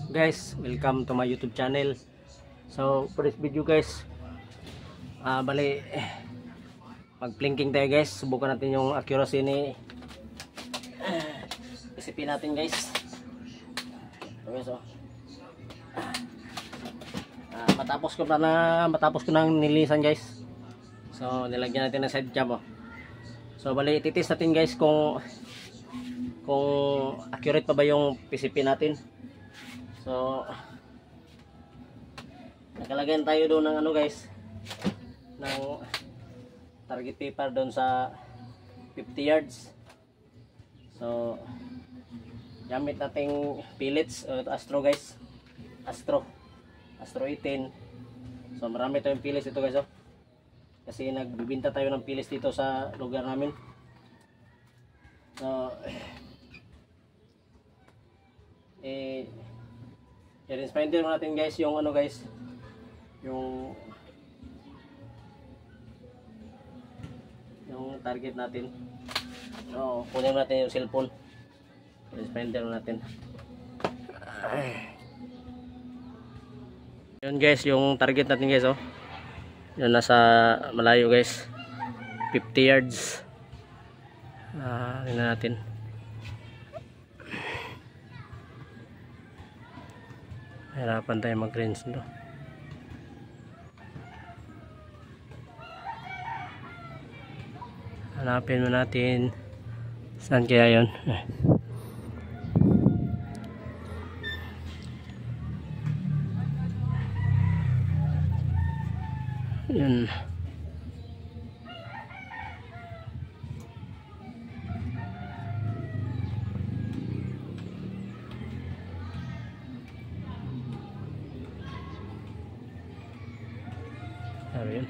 Guys, welcome to my YouTube channel. So for this video guys, bali mag-plinking tayo guys. Subukan natin yung accuracy ni isipin natin guys. Okay, so matapos ko nang nilinisan guys. So nilagyan natin ng side cam. So bali ititest natin guys kung accurate pa ba yung PCP natin. So nakalagyan tayo doon ng ano guys, ng target paper doon sa 50 yards. So gamit nating pellets Astro guys, Astro 18. So marami tayong pellets ito guys kasi nagbibinta tayo ng pellets dito sa lugar namin. So i-inspire natin guys yung ano guys, yung target natin. So kunin natin yung cellphone, i-inspire natin. Yun guys, yung target natin guys yun nasa malayo guys, 50 yards. Tingnan natin. Hirapan tayo mag-range no. Hanapin mo natin saan kaya yun. Yun. Ayun.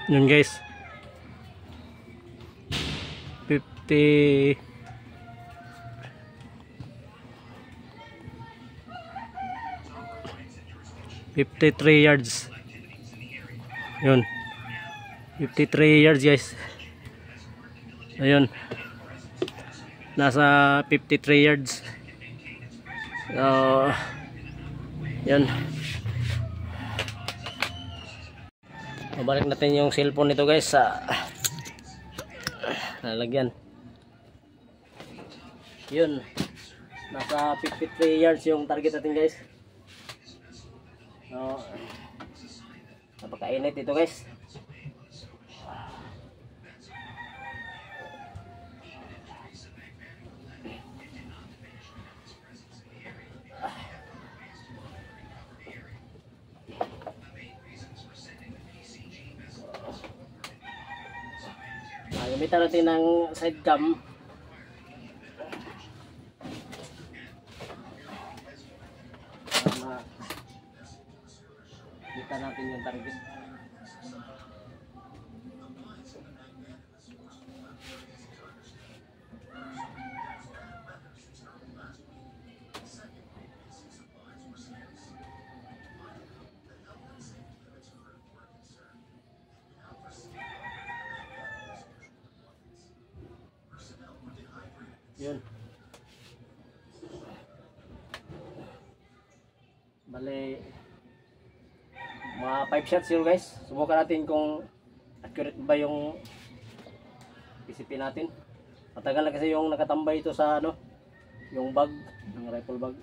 Yun guys, 53 yards. Yun, 53 yards guys. Ayun, nasa 53 yards. So yun, mabalik natin yung cellphone nito guys sa lalagyan. Yun, nasa 53 yards yung target natin guys. So napakainit ito guys. Gamitan natin ng side cam para makita natin yung target. Yun. Bale mga 5 shots yun guys. Subukan natin kung accurate ba yung PCP natin. Matagal na kasi yung nakatambay ito sa ano, yung bag, yung rifle bag.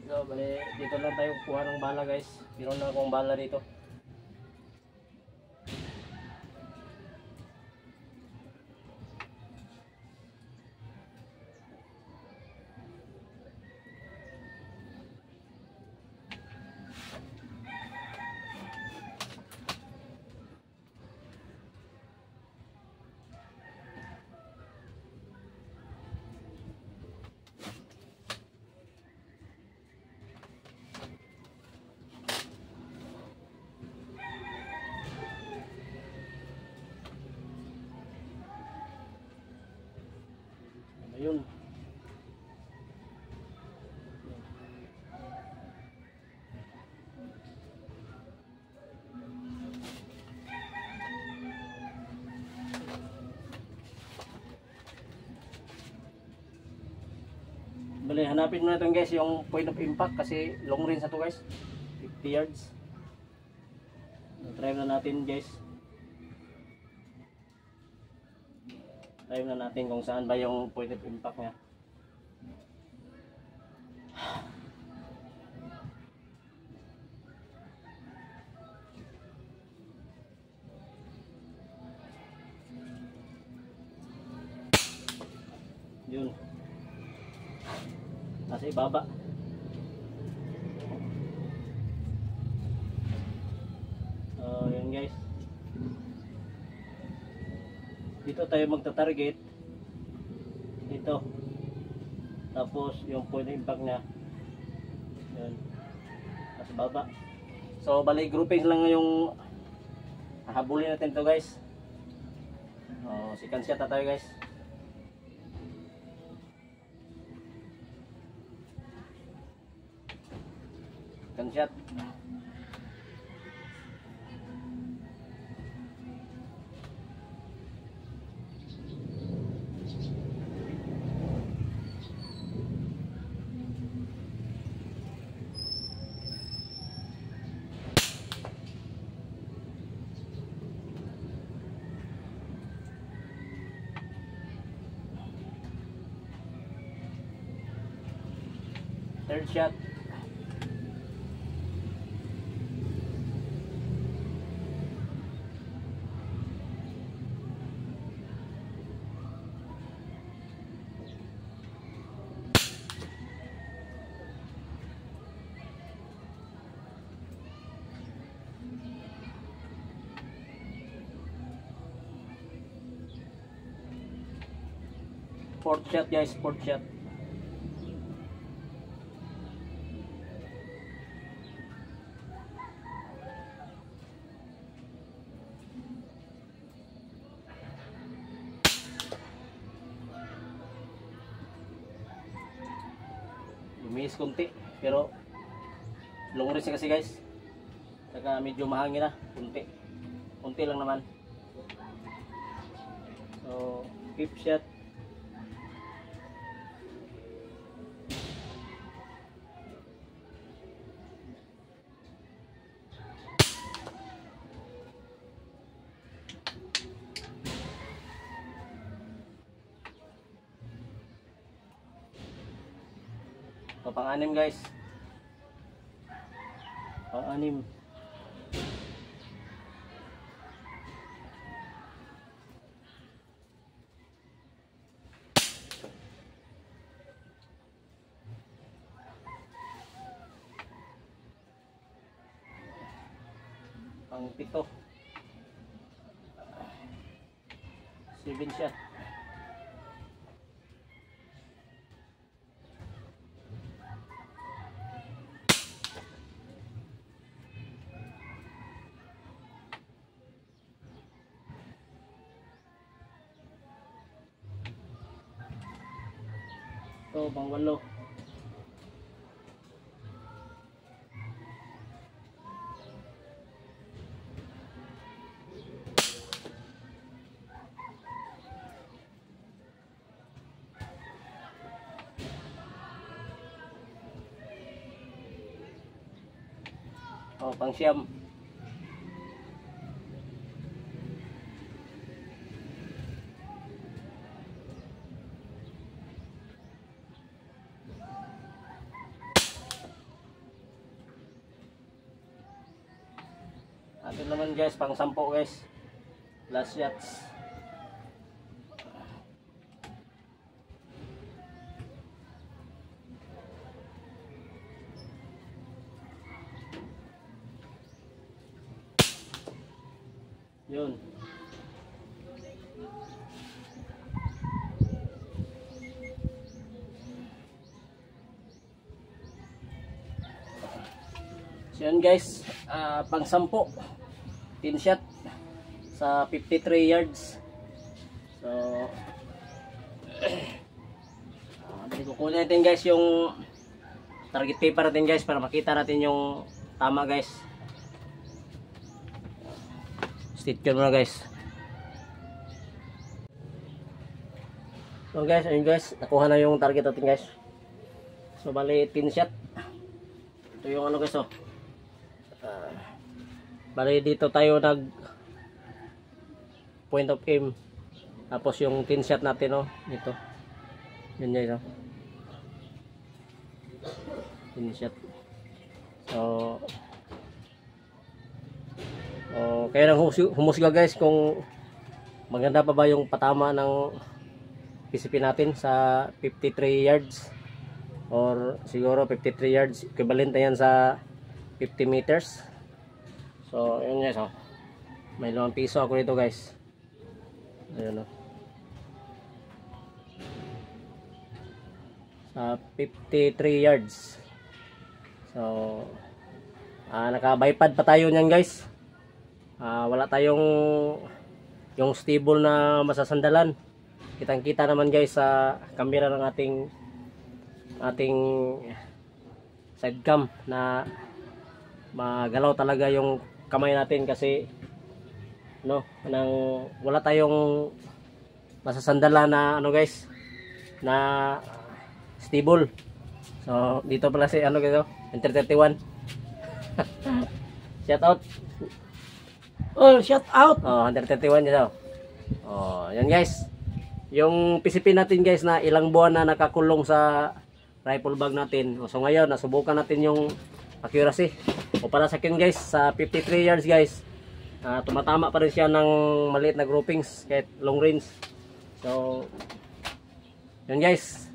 So bale dito lang tayo kuha ng bala guys. Meron na akong bala dito. Bali, hanapin mo na ito guys yung point of impact kasi long range na to guys. 50 yards. Try na natin guys. Try na natin kung saan ba yung point of impact niya. Yun. Nasa ibaba. Yun guys. Dito tayo magta-target. Dito. Tapos yung point of impact niya. Yun. Nasa baba. So bali grouping lang yung hahabulin natin to guys. Second shot na tayo guys. Shot. Third shot. Fourth shot guys, fourth shot. Lumis kunti, pero long range kasi guys. Saka medyo mahangin na, kunti. Kunti lang naman. So, fifth shot. So, pang-anim guys. Pang-anim. Pang-pito. 7 shot. So, pang-walo. Pang-siyam. Ito naman guys, pang-sampo guys. Last shots. Yun. So yun guys, pang-sampo. 10 shot sa 53 yards. So kukunin natin guys yung target paper natin guys para makita natin yung tama guys. Stitch muna guys. So guys, ayun guys, nakuha na yung target natin guys. So bali 10 shot. Ito yung ano guys, oh. Bali dito tayo nag point of aim. Tapos yung 10 shot natin, oh, dito. Yun yun, oh. 10 shot. So kayo nang humusga guys kung maganda pa ba yung patama ng PCP natin sa 53 yards or siguro 53 yards equivalent na yan sa 50 meters. So yun guys, oh. May 5 piso ako nito guys. Ayun, oh. Sa 53 yards. So naka-bipod pa tayo niyan guys. Wala tayong yung stable na masasandalan. Kitang-kita naman guys sa camera ng ating side cam na magalaw talaga yung kamay natin kasi wala tayong masasandalan na guys na stable. So dito pala si guys, Enter 31. Shout out. Oh, shout out. 131 guys. Yan guys. Yung PCP natin guys na ilang buwan na nakakulong sa rifle bag natin. So ngayon nasubukan natin yung accuracy. O para sa akin guys, sa 53 yards guys, tumatama pa rin siya ng maliit na groupings kahit long range. So yun guys.